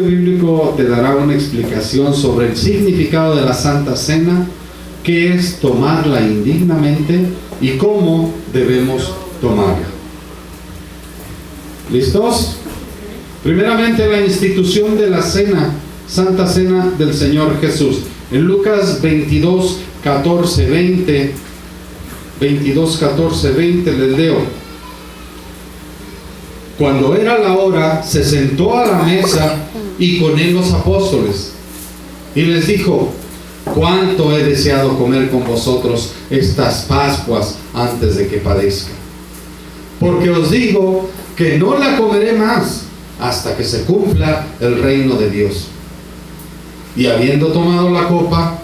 bíblico te dará una explicación sobre el significado de la Santa Cena, qué es tomarla indignamente y cómo debemos tomarla. ¿Listos? Primeramente, la institución de la cena, Santa Cena del Señor Jesús. En Lucas 22, 14, 20, 22, 14, 20 les leo. Cuando era la hora, se sentó a la mesa y con él los apóstoles. Y les dijo: cuánto he deseado comer con vosotros estas Pascuas antes de que padezca. Porque os digo que no la comeré más hasta que se cumpla el reino de Dios. Y habiendo tomado la copa,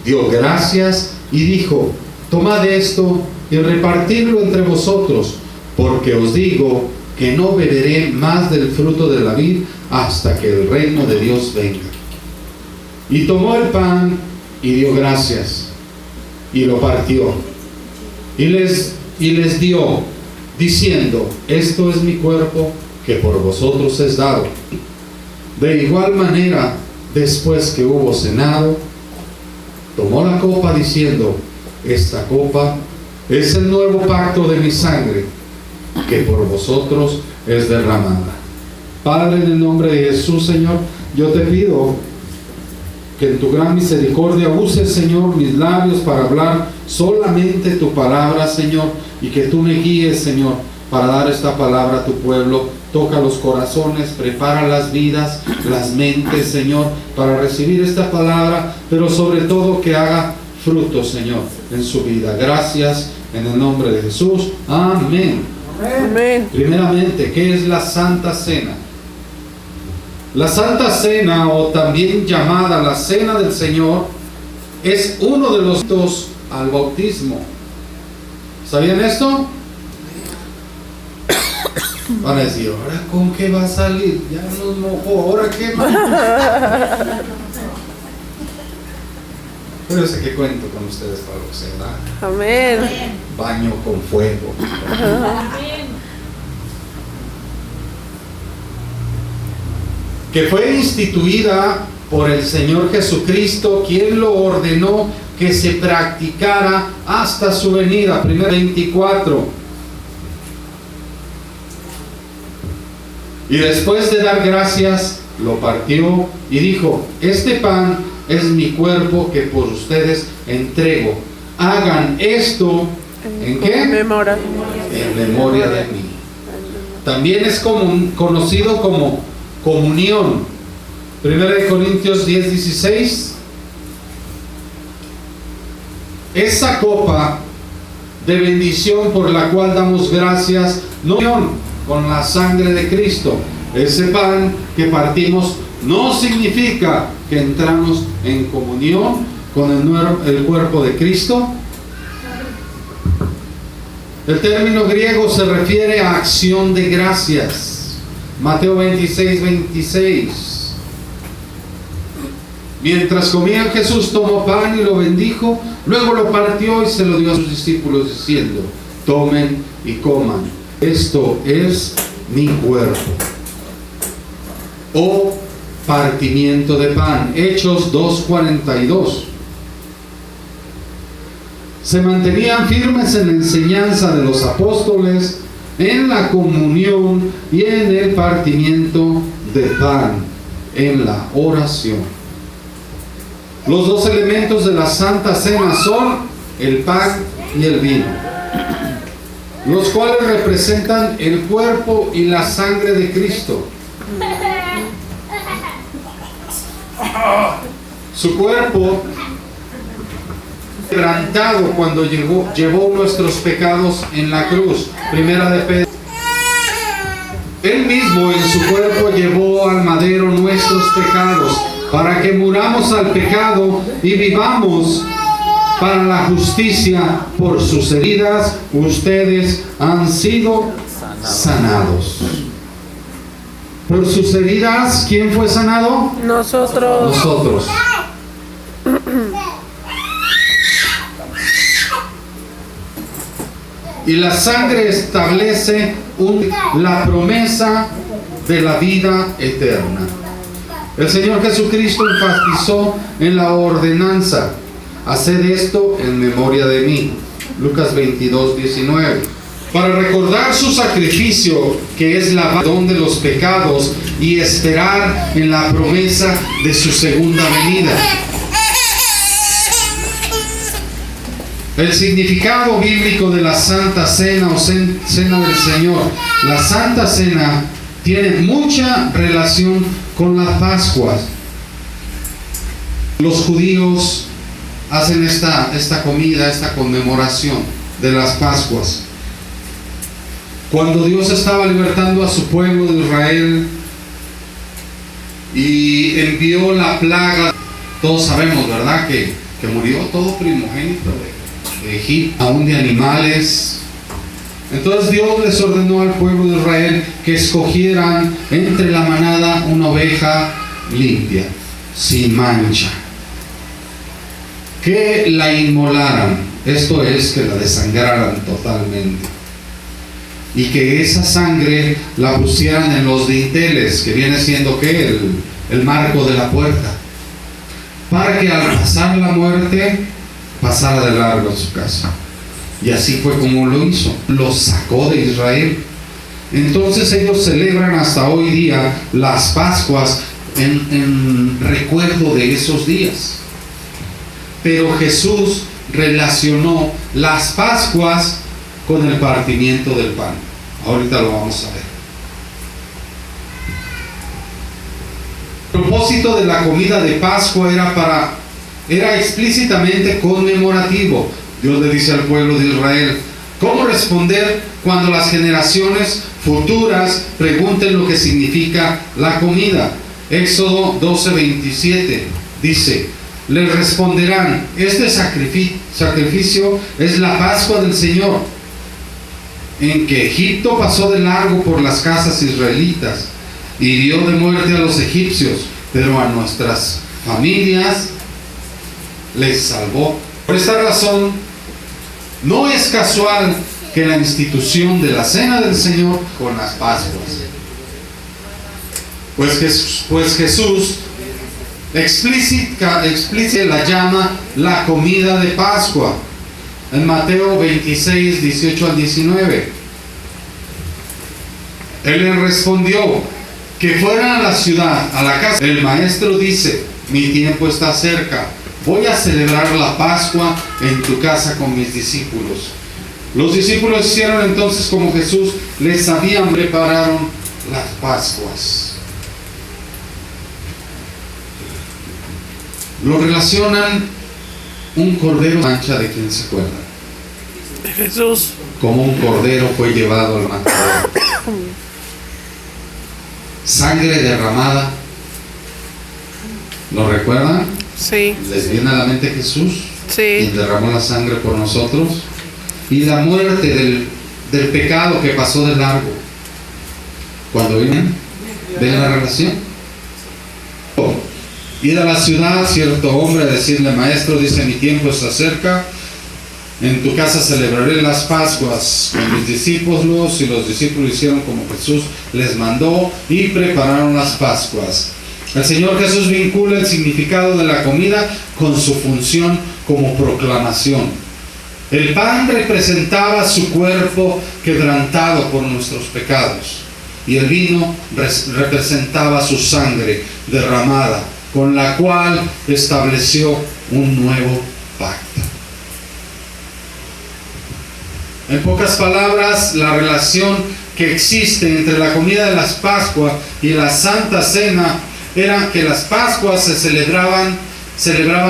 dio gracias y dijo: tomad esto y repartidlo entre vosotros, porque os digo que no beberé más del fruto de la vid hasta que el reino de Dios venga. Y tomó el pan y dio gracias y lo partió y les dio, diciendo: esto es mi cuerpo que por vosotros es dado. De igual manera, después que hubo cenado, tomó la copa diciendo: esta copa es el nuevo pacto de mi sangre, que por vosotros es derramada. Padre, en el nombre de Jesús, Señor, yo te pido que en tu gran misericordia uses, Señor, mis labios para hablar solamente tu palabra, Señor, y que tú me guíes, Señor, para dar esta palabra a tu pueblo. Toca los corazones, prepara las vidas, las mentes, Señor, para recibir esta palabra, pero sobre todo que haga fruto, Señor, en su vida. Gracias, en el nombre de Jesús. Amén. Amén. Primeramente, ¿qué es la Santa Cena? La Santa Cena, o también llamada la Cena del Señor, es uno de los ritos al bautismo. ¿Sabían esto? Van a decir: ¿ahora con qué va a salir? Ya nos mojó, ¿ahora qué más? Pero sé que cuento con ustedes para lo que se da. Amén. Baño con fuego. Amén. Que fue instituida por el Señor Jesucristo, quien lo ordenó que se practicara hasta su venida. Primero 24. Y después de dar gracias, lo partió y dijo: este pan es mi cuerpo que por ustedes entrego. Hagan esto, ¿en qué? En memoria. En memoria de mí. También es conocido como comunión. 1 Corintios 10, 16. Esa copa de bendición por la cual damos gracias, no con la sangre de Cristo. Ese pan que partimos no significa que entramos en comunión con el cuerpo de Cristo. El término griego se refiere a acción de gracias. Mateo 26, 26. Mientras comían, Jesús tomó pan y lo bendijo, luego lo partió y se lo dio a sus discípulos diciendo: tomen y coman, esto es mi cuerpo. O partimiento de pan. Hechos 2:42. Se mantenían firmes en la enseñanza de los apóstoles, en la comunión y en el partimiento de pan, en la oración. Los dos elementos de la Santa Cena son el pan y el vino, los cuales representan el cuerpo y la sangre de Cristo. Su cuerpo quebrantado cuando llevó nuestros pecados en la cruz. Primera de Pedro. Él mismo en su cuerpo llevó al madero nuestros pecados, para que muramos al pecado y vivamos para la justicia. Por sus heridas ustedes han sido sanados. Por sus heridas, ¿quién fue sanado? Nosotros. Nosotros. Y la sangre establece la promesa de la vida eterna. El Señor Jesucristo enfatizó en la ordenanza: haced esto en memoria de mí. Lucas 22:19. Para recordar su sacrificio, que es la perdón de los pecados, y esperar en la promesa de su segunda venida. El significado bíblico de la Santa Cena o Cena del Señor. La Santa Cena tiene mucha relación con las Pascuas. Los judíos hacen esta comida, esta conmemoración de las Pascuas. Cuando Dios estaba libertando a su pueblo de Israel y envió la plaga, todos sabemos, ¿verdad?, que murió todo primogénito de Egipto, aún de animales. Entonces Dios les ordenó al pueblo de Israel que escogieran entre la manada una oveja limpia, sin mancha, que la inmolaran, esto es, que la desangraran totalmente, y que esa sangre la pusieran en los dinteles, que viene siendo ¿qué? El marco de la puerta, para que al pasar la muerte pasara de largo a su casa. Y así fue como lo hizo, los sacó de Israel. Entonces ellos celebran hasta hoy día las Pascuas en recuerdo de esos días. Pero Jesús relacionó las Pascuas con el partimiento del pan. Ahorita lo vamos a ver. El propósito de la comida de Pascua era explícitamente conmemorativo. Dios le dice al pueblo de Israel cómo responder cuando las generaciones futuras pregunten lo que significa la comida. Éxodo 12:27 dice: les responderán, este sacrificio es la Pascua del Señor, en que Egipto pasó de largo por las casas israelitas, hirió de muerte a los egipcios, pero a nuestras familias les salvó. Por esta razón, no es casual que la institución de la Cena del Señor con las Pascuas, pues Jesús explícita la llama la comida de Pascua en Mateo 26:18-19. Él le respondió que fueran a la ciudad, a la casa. El maestro dice: mi tiempo está cerca, voy a celebrar la Pascua en tu casa con mis discípulos. Los discípulos hicieron entonces como Jesús les había preparado las Pascuas. Lo relacionan un cordero mancha, ¿de quién se acuerda? De Jesús. Como un cordero fue llevado al matadero. Sangre derramada. ¿Lo recuerdan? Sí. ¿Les viene a la mente Jesús? Sí. Quien derramó la sangre por nosotros. Y la muerte del pecado que pasó de largo. Cuando vienen, ¿ven la relación? Ir a la ciudad, cierto hombre, a decirle: maestro, dice, mi tiempo está cerca, en tu casa celebraré las Pascuas con mis discípulos. Y los discípulos hicieron como Jesús les mandó y prepararon las Pascuas. El Señor Jesús vincula el significado de la comida con su función como proclamación. El pan representaba su cuerpo quebrantado por nuestros pecados, y el vino representaba su sangre derramada, con la cual estableció un nuevo pacto. En pocas palabras, la relación que existe entre la comida de las Pascuas y la Santa Cena era que las Pascuas celebraban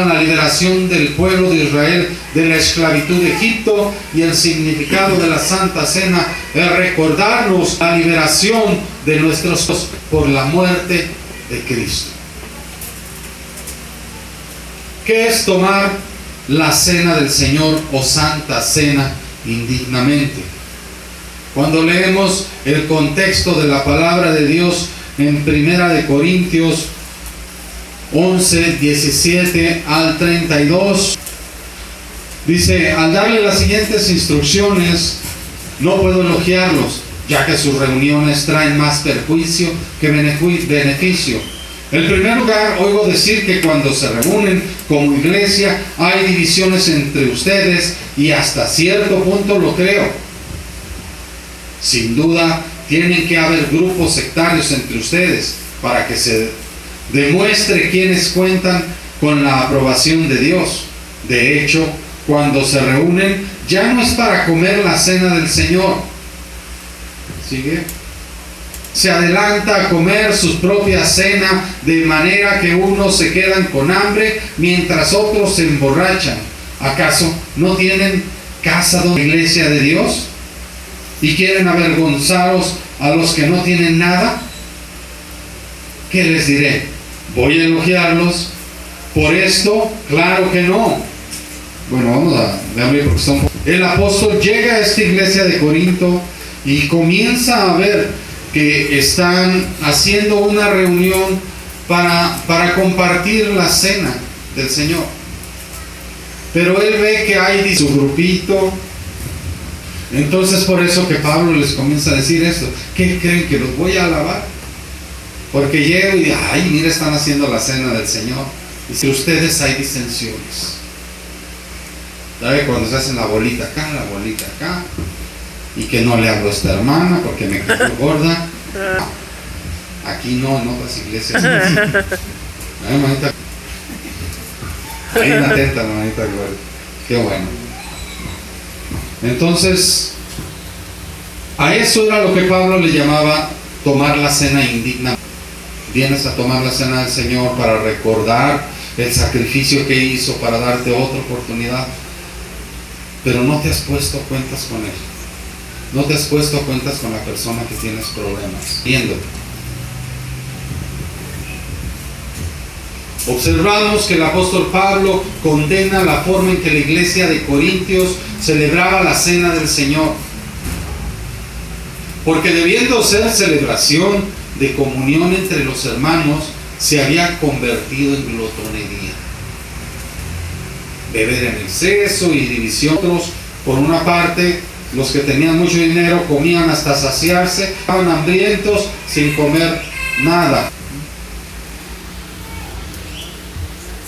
la liberación del pueblo de Israel de la esclavitud de Egipto, y el significado de la Santa Cena es recordarnos la liberación de nuestros por la muerte de Cristo. ¿Qué es tomar la cena del Señor o Santa Cena indignamente? Cuando leemos el contexto de la palabra de Dios en 1 Corintios 11:17-32, dice: al darle las siguientes instrucciones, no puedo elogiarlos, ya que sus reuniones traen más perjuicio que beneficio. En primer lugar, oigo decir que cuando se reúnen como iglesia hay divisiones entre ustedes y hasta cierto punto lo creo. Sin duda, tienen que haber grupos sectarios entre ustedes para que se demuestre quiénes cuentan con la aprobación de Dios. De hecho, cuando se reúnen, ya no es para comer la cena del Señor. ¿Sigue? Se adelanta a comer su propia cena, de manera que unos se quedan con hambre mientras otros se emborrachan. ¿Acaso no tienen casa donde la iglesia de Dios? ¿Y quieren avergonzaros a los que no tienen nada? ¿Qué les diré? ¿Voy a elogiarlos por esto? Claro que no. Bueno, vamos a verlo porque son... El apóstol llega a esta iglesia de Corinto y comienza a ver que están haciendo una reunión para compartir la cena del Señor. Pero él ve que hay su grupito. Entonces por eso que Pablo les comienza a decir esto. ¿Qué creen? ¿Que los voy a alabar? Porque llego y ay, mira, están haciendo la cena del Señor. Y si ustedes hay disensiones, ¿sabe? Cuando se hacen la bolita acá, y que no le hablo a esta hermana porque me quedó gorda. Aquí no, en otras iglesias. Hermanita, ahí una atenta, hermanita, qué bueno. Entonces, a eso era lo que Pablo le llamaba tomar la cena indigna. Vienes a tomar la cena del Señor para recordar el sacrificio que hizo para darte otra oportunidad, pero no te has puesto cuentas con Él. No te has puesto cuentas con la persona que tienes problemas. Viendo. Observamos que el apóstol Pablo condena la forma en que la iglesia de Corintios celebraba la cena del Señor. Porque debiendo ser celebración de comunión entre los hermanos, se había convertido en glotonería. Beber en exceso y división. Por una parte, los que tenían mucho dinero comían hasta saciarse, estaban hambrientos sin comer nada.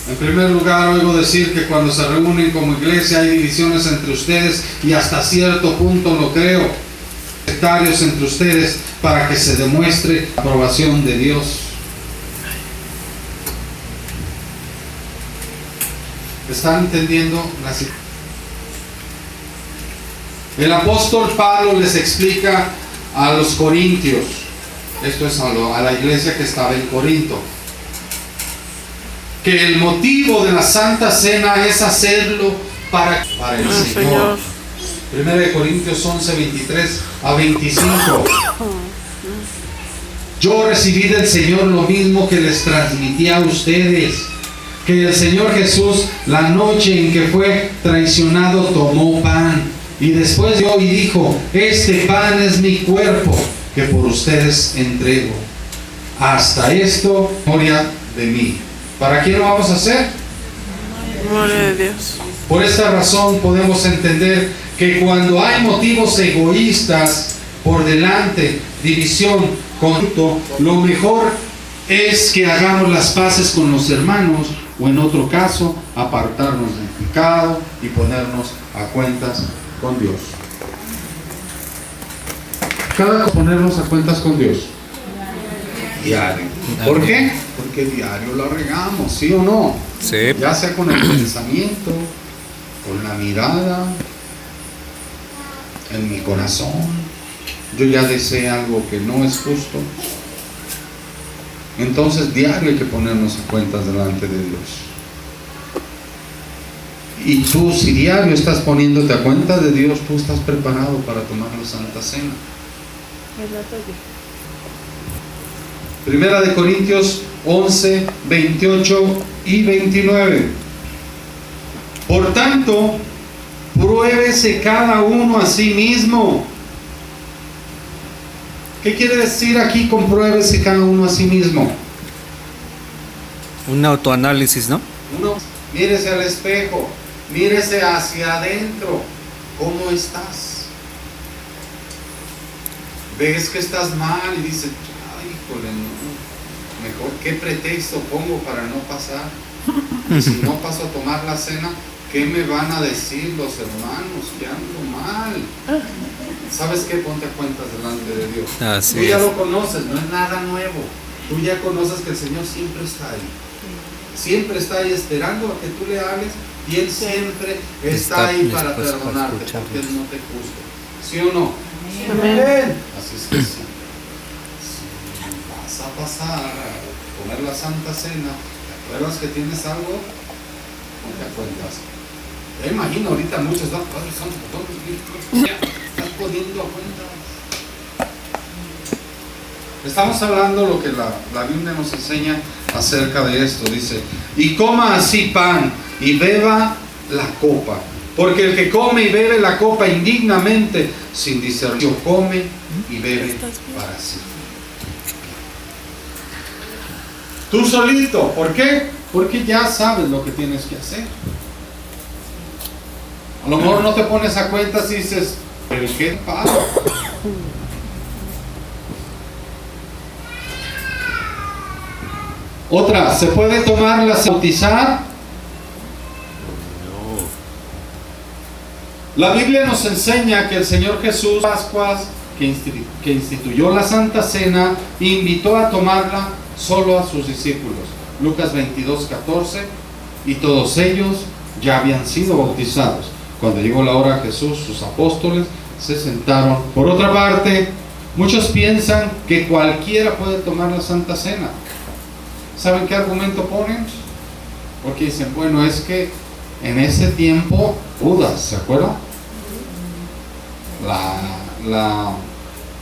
En primer lugar, oigo decir que cuando se reúnen como iglesia hay divisiones entre ustedes y hasta cierto punto lo creo. Sectarios entre ustedes para que se demuestre la aprobación de Dios. ¿Están entendiendo la situación? El apóstol Pablo les explica a los corintios, esto es a la iglesia que estaba en Corinto, que el motivo de la Santa Cena es hacerlo para el Señor. 1 Corintios 11, 23 a 25. Yo recibí del Señor lo mismo que les transmití a ustedes, que el Señor Jesús, la noche en que fue traicionado, tomó pan y después dio y dijo: este pan es mi cuerpo que por ustedes entrego. Hasta esto, memoria de mí. ¿Para quién lo vamos a hacer? Gloria de Dios. Por esta razón podemos entender que cuando hay motivos egoístas por delante, división, conflicto, lo mejor es que hagamos las paces con los hermanos, o en otro caso, apartarnos del pecado y ponernos a cuentas con Dios. Ponernos a cuentas con Dios. Diario. ¿Por qué? Porque diario la regamos, ¿sí o no? Sí. Ya sea con el pensamiento, con la mirada, en mi corazón. Yo ya deseé algo que no es justo. Entonces diario hay que ponernos a cuentas delante de Dios. Y tú, si diario estás poniéndote a cuenta de Dios, tú estás preparado para tomar la Santa Cena. Primera de Corintios 11, 28 y 29. Por tanto, pruébese cada uno a sí mismo. ¿Qué quiere decir aquí con pruébese cada uno a sí mismo? Un autoanálisis, ¿no? Uno, mírese al espejo, mírese hacia adentro. ¿Cómo estás? ¿Ves que estás mal y dices, ay, híjole, no? mejor qué pretexto pongo para no pasar. Y si no paso a tomar la cena, ¿qué me van a decir los hermanos? Que ando mal. ¿Sabes qué? Ponte a cuentas delante de Dios. Tú ya lo conoces, no es nada nuevo. Tú ya conoces que el Señor siempre está ahí. Siempre está ahí esperando a que tú le hables, y Él siempre está ahí para perdonarte, porque Él no te juzga. ¿Sí o no? Amén. Así es que sí. Si vas a pasar a comer la Santa Cena, ¿te acuerdas que tienes algo? Ponte a cuentas. Yo imagino ahorita muchos van, Padre Santo, estás poniendo a cuentas. Estamos hablando lo que la Biblia nos enseña acerca de esto. Dice, y coma así pan y beba la copa, porque el que come y bebe la copa indignamente, sin discernir, come y bebe para sí. Tú solito, ¿por qué? Porque ya sabes lo que tienes que hacer. A lo mejor no te pones a cuentas y dices, ¿pero qué pasa? Otra, ¿se puede tomar la bautizar? No. La Biblia nos enseña que el Señor Jesús, Pascuas, que instituyó la Santa Cena, invitó a tomarla solo a sus discípulos. Lucas 22:14, y todos ellos ya habían sido bautizados. Cuando llegó la hora, Jesús, sus apóstoles, se sentaron. Por otra parte, muchos piensan que cualquiera puede tomar la Santa Cena. ¿Saben qué argumento ponen? Porque dicen, bueno, es que en ese tiempo Judas, ¿se acuerdan? La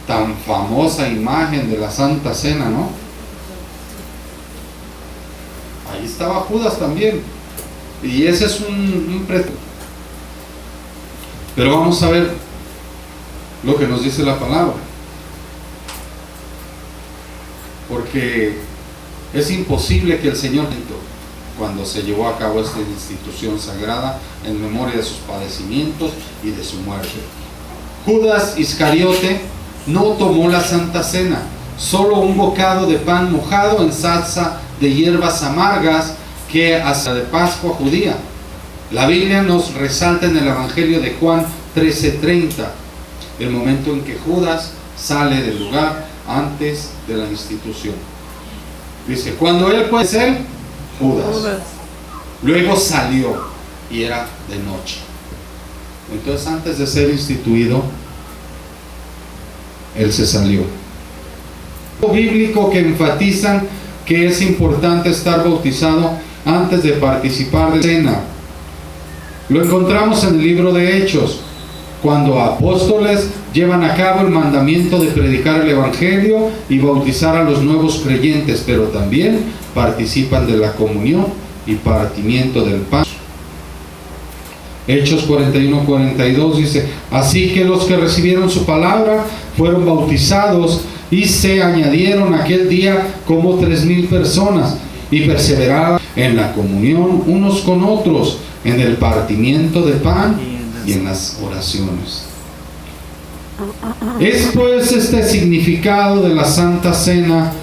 tan famosa imagen de la Santa Cena, ¿no? Ahí estaba Judas también. Y ese es un pretexto. Pero vamos a ver lo que nos dice la palabra. Porque es imposible que el Señor, cuando se llevó a cabo esta institución sagrada, en memoria de sus padecimientos y de su muerte. Judas Iscariote no tomó la Santa Cena, solo un bocado de pan mojado en salsa de hierbas amargas que hace de Pascua judía. La Biblia nos resalta en el Evangelio de Juan 13:30, el momento en que Judas sale del lugar antes de la institución. Dice, cuando él puede ser Judas. Luego salió y era de noche. Entonces, antes de ser instituido, él se salió. Bíblico que enfatizan que es importante estar bautizado antes de participar de la cena. Lo encontramos en el libro de Hechos, cuando apóstoles llevan a cabo el mandamiento de predicar el Evangelio y bautizar a los nuevos creyentes, pero también participan de la comunión y partimiento del pan. Hechos 41-42 dice, así que los que recibieron su palabra fueron bautizados, y se añadieron aquel día como 3,000 personas, y perseveraban en la comunión unos con otros, en el partimiento de pan y en las oraciones. Es pues este significado de la Santa Cena,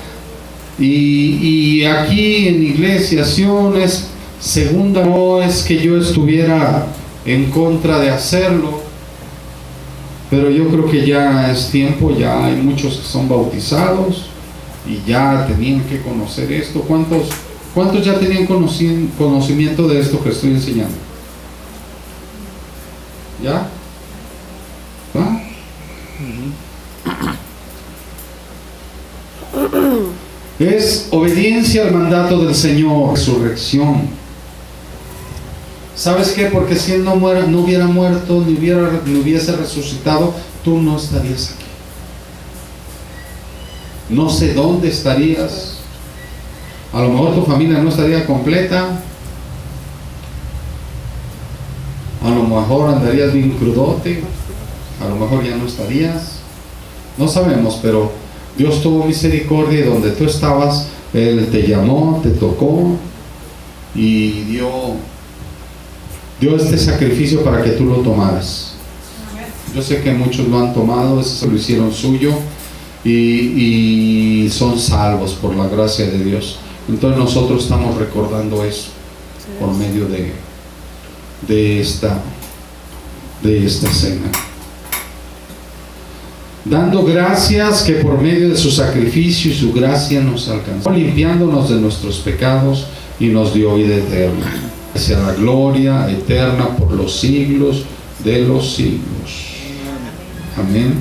y aquí en Iglesia Sion es segunda. No es que yo estuviera en contra de hacerlo, pero yo creo que ya es tiempo. Ya hay muchos que son bautizados y ya tenían que conocer esto. ¿Cuántos ya tenían conocimiento de esto que estoy enseñando? ¿Ya? ¿Va? Es obediencia al mandato del Señor, resurrección. ¿Sabes qué? Porque si Él no hubiera muerto, ni hubiese resucitado, tú no estarías aquí. No sé dónde estarías. A lo mejor tu familia no estaría completa. A lo mejor andarías bien crudote. A lo mejor ya no estarías. No sabemos, pero Dios tuvo misericordia, y donde tú estabas, Él te llamó, te tocó y dio este sacrificio para que tú lo tomaras. Yo sé que muchos lo han tomado, eso lo hicieron suyo, y son salvos por la gracia de Dios. Entonces nosotros estamos recordando eso por medio de esta cena, dando gracias que por medio de su sacrificio y su gracia nos alcanzó, limpiándonos de nuestros pecados y nos dio vida eterna, hacia la gloria eterna por los siglos de los siglos. Amén.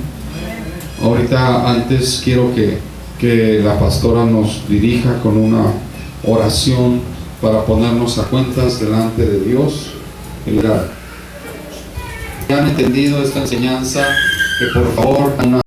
Ahorita antes quiero que la pastora nos dirija con una oración para ponernos a cuentas delante de Dios. ¿Han entendido esta enseñanza? Que por favor una